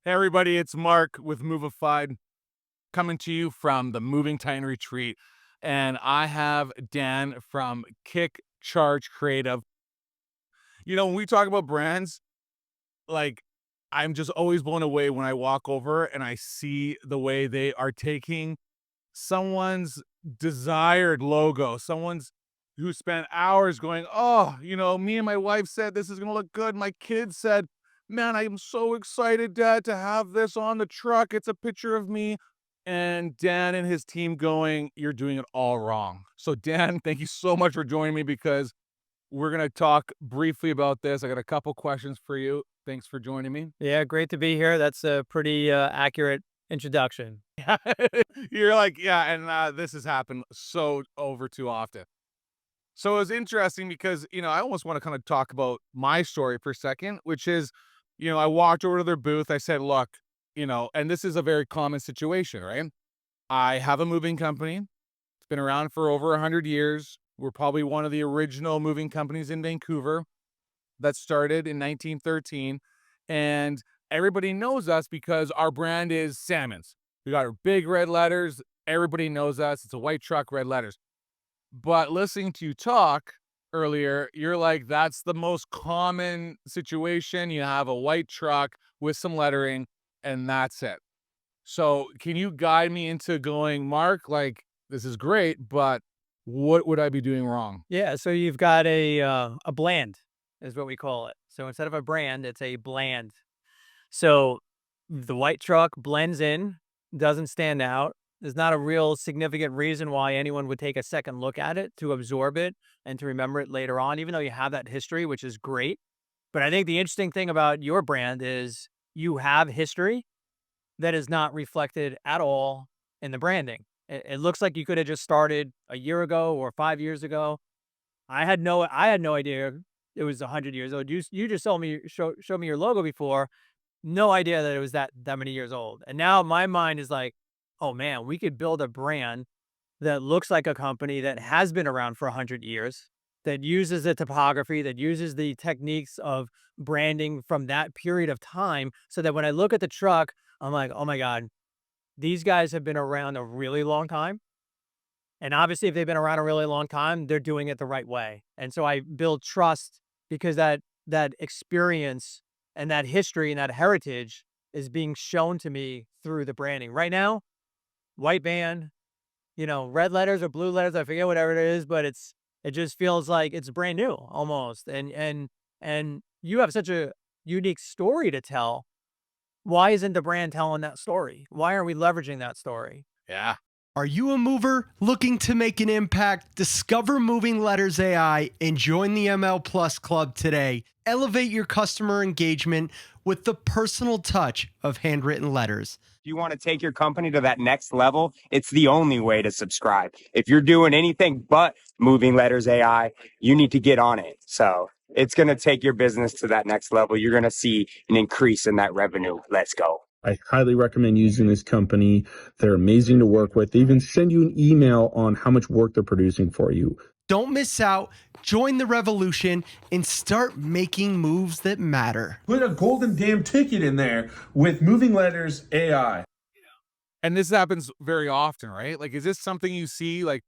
Hey everybody, it's Mark with Movified coming to you from the Moving Titan Retreat. And I have Dan from KickCharge Creative. When we talk about brands, like I'm just always blown away when I walk over and I see the way they are taking someone's desired logo, someone's who spent hours going, oh, me and my wife said this is going to look good. My kids said, man, I am so excited, Dad, to have this on the truck. It's a picture of me. And Dan and his team going, you're doing it all wrong. So, Dan, thank you so much for joining me because we're going to talk briefly about this. I got a couple questions for you. Thanks for joining me. Yeah, great to be here. That's a pretty accurate introduction. Yeah. You're like, yeah, and this has happened so over too often. So it was interesting because, I almost want to kind of talk about my story for a second, which is, I walked over to their booth. I said, look, and this is a very common situation, right? I have a moving company. It's been around for over 100 years. We're probably one of the original moving companies in Vancouver that started in 1913. And everybody knows us because our brand is Salmons. We got our big red letters. Everybody knows us. It's a white truck, red letters. But listening to you talk earlier, you're like, that's the most common situation. You have a white truck with some lettering, and that's it. So can you guide me into going, Mark, like, this is great, but what would I be doing wrong? Yeah, so you've got a bland is what we call it. So instead of a brand, it's a bland. So the white truck blends in, doesn't stand out. There's not a real significant reason why anyone would take a second look at it to absorb it and to remember it later on, even though you have that history, which is great. But I think the interesting thing about your brand is you have history that is not reflected at all in the branding. It looks like you could have just started a year ago or 5 years ago. I had no idea it was 100 years old. You just showed me your logo before. No idea that it was that many years old. And now my mind is like, oh man, we could build a brand that looks like a company that has been around for 100 years, that uses the topography, that uses the techniques of branding from that period of time, so that when I look at the truck, I'm like, oh my God, these guys have been around a really long time. And obviously, if they've been around a really long time, they're doing it the right way. And so I build trust because that experience and that history and that heritage is being shown to me through the branding. Right now, white band, red letters or blue letters, I forget whatever it is, but it just feels like it's brand new almost. And you have such a unique story to tell. Why isn't the brand telling that story? Why aren't we leveraging that story? Yeah. Are you a mover looking to make an impact? Discover Moving Letters AI and join the ML Plus Club today. Elevate your customer engagement with the personal touch of handwritten letters. If you want to take your company to that next level, it's the only way to subscribe. If you're doing anything but Moving Letters AI, you need to get on it. So it's going to take your business to that next level. You're going to see an increase in that revenue. Let's go. I highly recommend using this company. They're amazing to work with. They even send you an email on how much work they're producing for you. Don't miss out. Join the revolution and start making moves that matter. Put a golden damn ticket in there with Moving Letters AI. And this happens very often, right? Like, is this something you see? Like,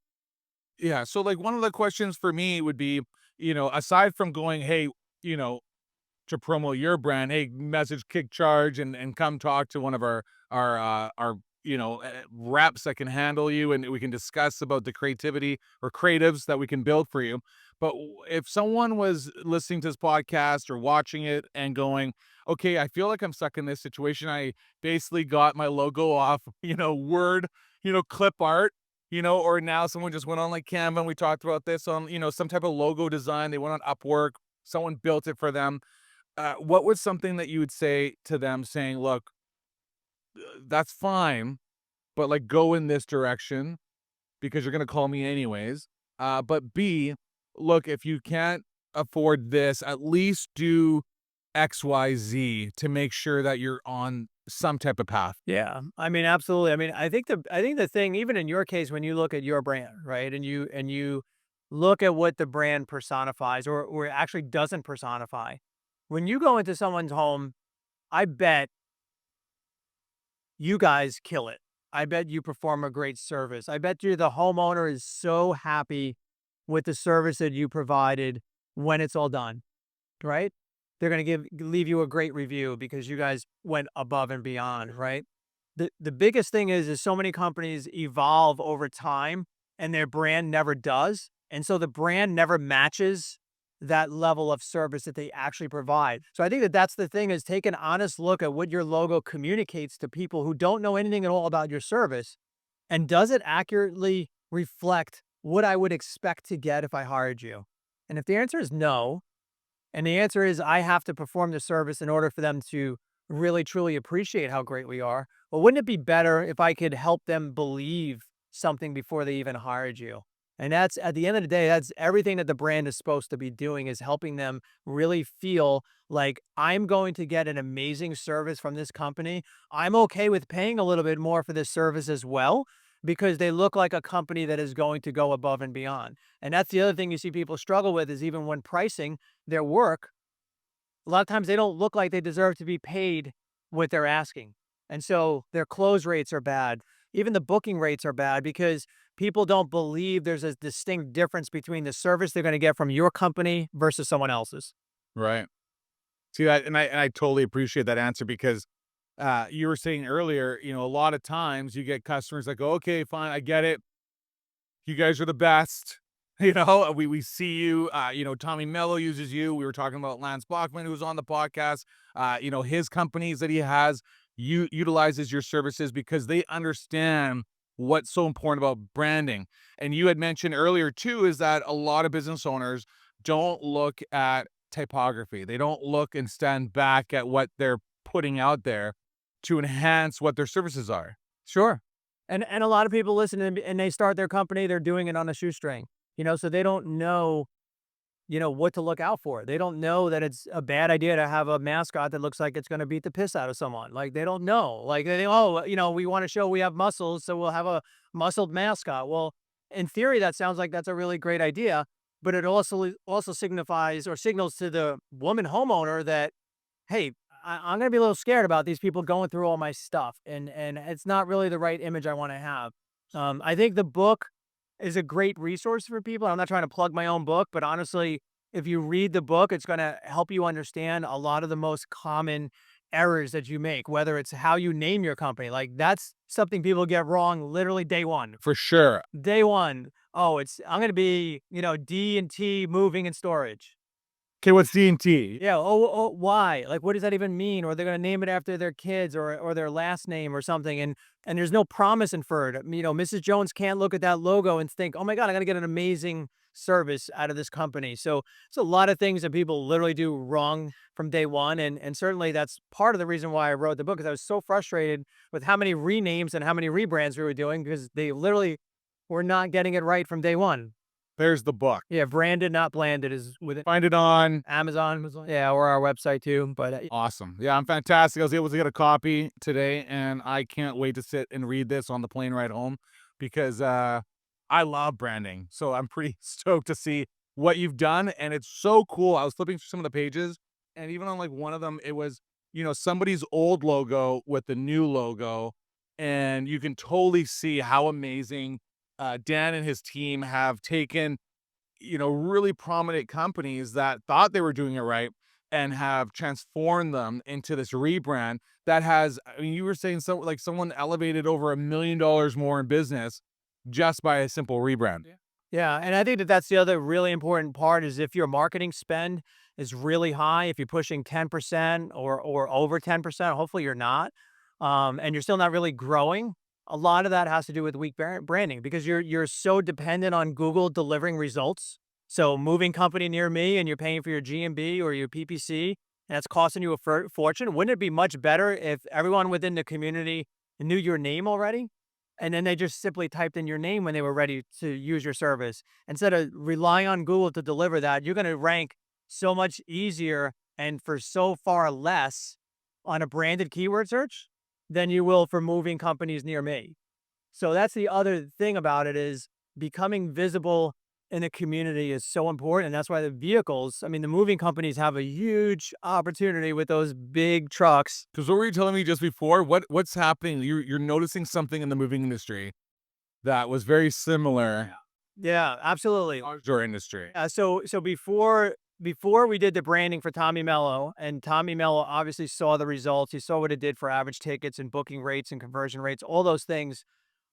yeah. So, like, one of the questions for me would be, aside from going, hey, you know, to promote your brand, hey, message Kick Charge and come talk to one of our reps that can handle you, and we can discuss about the creativity or creatives that we can build for you. But if someone was listening to this podcast or watching it and going, okay, I feel like I'm stuck in this situation. I basically got my logo off, Word, clip art, or now someone just went on like Canva and we talked about this on, some type of logo design. They went on Upwork, someone built it for them. What was something that you would say to them saying, look, that's fine, but like go in this direction because you're going to call me anyways. But B, look, if you can't afford this, at least do XYZ to make sure that you're on some type of path. Yeah, I mean, absolutely. I mean, I think the thing, even in your case, when you look at your brand, right, and you look at what the brand personifies or actually doesn't personify, when you go into someone's home, I bet you guys kill it. I bet you perform a great service. I bet you the homeowner is so happy with the service that you provided when it's all done, right? They're going to leave you a great review because you guys went above and beyond, right? The biggest thing is so many companies evolve over time and their brand never does. And so the brand never matches that level of service that they actually provide. So I think that that's the thing, is take an honest look at what your logo communicates to people who don't know anything at all about your service. And does it accurately reflect what I would expect to get if I hired you? And if the answer is no, and the answer is I have to perform the service in order for them to really truly appreciate how great we are, well, wouldn't it be better if I could help them believe something before they even hired you? And that's, at the end of the day, that's everything that the brand is supposed to be doing, is helping them really feel like I'm going to get an amazing service from this company. I'm okay with paying a little bit more for this service as well, because they look like a company that is going to go above and beyond. And that's the other thing you see people struggle with, is even when pricing their work, a lot of times they don't look like they deserve to be paid what they're asking. And so their close rates are bad. Even the booking rates are bad because people don't believe there's a distinct difference between the service they're going to get from your company versus someone else's. Right. See that, and I totally appreciate that answer because you were saying earlier, a lot of times you get customers that go, okay, fine, I get it. You guys are the best. We see you. Tommy Mello uses you. We were talking about Lance Bachman, who was on the podcast. His companies that he has utilizes your services because they understand what's so important about branding. And you had mentioned earlier too, is that a lot of business owners don't look at typography. They don't look and stand back at what they're putting out there to enhance what their services are. Sure. And a lot of people listen and they start their company, they're doing it on a shoestring, so they don't know, what to look out for. They don't know that it's a bad idea to have a mascot that looks like it's going to beat the piss out of someone. Like, they don't know. Like, they think, oh, we want to show we have muscles, so we'll have a muscled mascot. Well, in theory, that sounds like that's a really great idea, but it also signifies or signals to the woman homeowner that, hey, I'm going to be a little scared about these people going through all my stuff. And it's not really the right image I want to have. I think the book is a great resource for people. I'm not trying to plug my own book, but honestly, if you read the book, it's going to help you understand a lot of the most common errors that you make, whether it's how you name your company. Like, that's something people get wrong literally day one. For sure. Day one. Oh, I'm going to be, D&T Moving and Storage. Okay, what's D&T? Yeah. Oh, why? Like, what does that even mean? Or they're going to name it after their kids or their last name or something. And there's no promise inferred. Mrs. Jones can't look at that logo and think, oh my God, I'm going to get an amazing service out of this company. So it's a lot of things that people literally do wrong from day one. And certainly that's part of the reason why I wrote the book, because I was so frustrated with how many renames and how many rebrands we were doing, because they literally were not getting it right from day one. There's the book. Yeah, branded, not blanded is with it. Find it on Amazon, yeah, or our website too. But awesome. Yeah, I'm fantastic. I was able to get a copy today, and I can't wait to sit and read this on the plane ride home because I love branding. So I'm pretty stoked to see what you've done, and it's so cool. I was flipping through some of the pages, and even on like one of them, it was somebody's old logo with the new logo, and you can totally see how amazing Dan and his team have taken, really prominent companies that thought they were doing it right and have transformed them into this rebrand that has, you were saying someone elevated over $1 million more in business just by a simple rebrand. Yeah. And I think that that's the other really important part, is if your marketing spend is really high, if you're pushing 10% or over 10%, hopefully you're not, and you're still not really growing. A lot of that has to do with weak branding, because you're so dependent on Google delivering results. So moving company near me, and you're paying for your GMB or your PPC, and it's costing you a fortune. Wouldn't it be much better if everyone within the community knew your name already, and then they just simply typed in your name when they were ready to use your service? Instead of relying on Google to deliver that, you're going to rank so much easier and for so far less on a branded keyword search than you will for moving companies near me. So that's the other thing about it, is becoming visible in the community is so important. And that's why the vehicles, I mean, the moving companies have a huge opportunity with those big trucks. Because what were you telling me just before? What's happening? You're noticing something in the moving industry that was very similar Yeah, absolutely. to your industry. So before we did the branding for Tommy Mello, and Tommy Mello obviously saw the results. He saw what it did for average tickets and booking rates and conversion rates, all those things.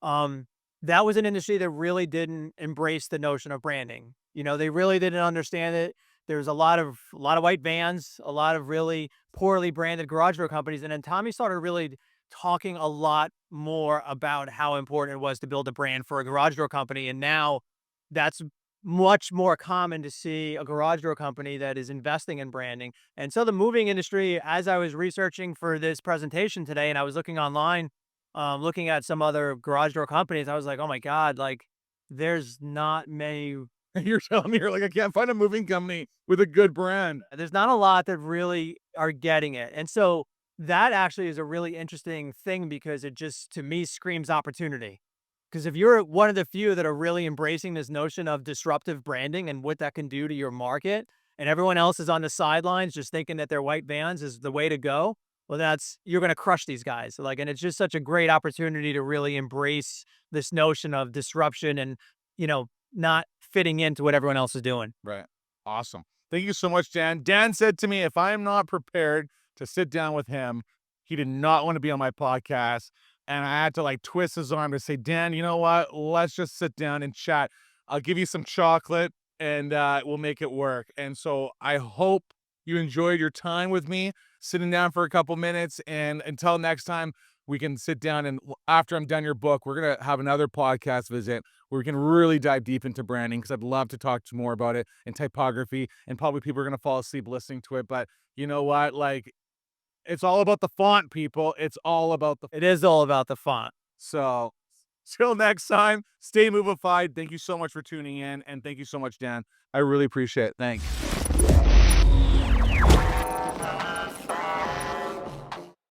Um, that was an industry that really didn't embrace the notion of branding. You know, they really didn't understand it. There's a lot of white vans, a lot of really poorly branded garage door companies, and then Tommy started really talking a lot more about how important it was to build a brand for a garage door company. And now that's much more common to see a garage door company that is investing in branding. And so the moving industry, as I was researching for this presentation today, and I was looking online, looking at some other garage door companies, I was like, oh my God, like there's not many, You're telling me, you're like, I can't find a moving company with a good brand. there's not a lot that really are getting it. And so that actually is a really interesting thing because it just, to me, screams opportunity. Because if you're one of the few that are really embracing this notion of disruptive branding and what that can do to your market, and everyone else is on the sidelines just thinking that their white vans is the way to go, well, you're going to crush these guys. Like, and it's just such a great opportunity to really embrace this notion of disruption and, not fitting into what everyone else is doing. Right. Awesome. Thank you so much, Dan. Dan said to me, if I am not prepared to sit down with him, he did not want to be on my podcast. And I had to like twist his arm to say, Dan, you know what? Let's just sit down and chat. I'll give you some chocolate and we'll make it work. And so I hope you enjoyed your time with me, sitting down for a couple minutes. And until next time, we can sit down and after I'm done your book, we're going to have another podcast visit where we can really dive deep into branding because I'd love to talk to more about it and typography. And probably people are going to fall asleep listening to it. But you know what? Like, it's all about the font, people. It's all about the. It is all about the font. So, till next time, stay movified. Thank you so much for tuning in. And thank you so much, Dan. I really appreciate it. Thanks.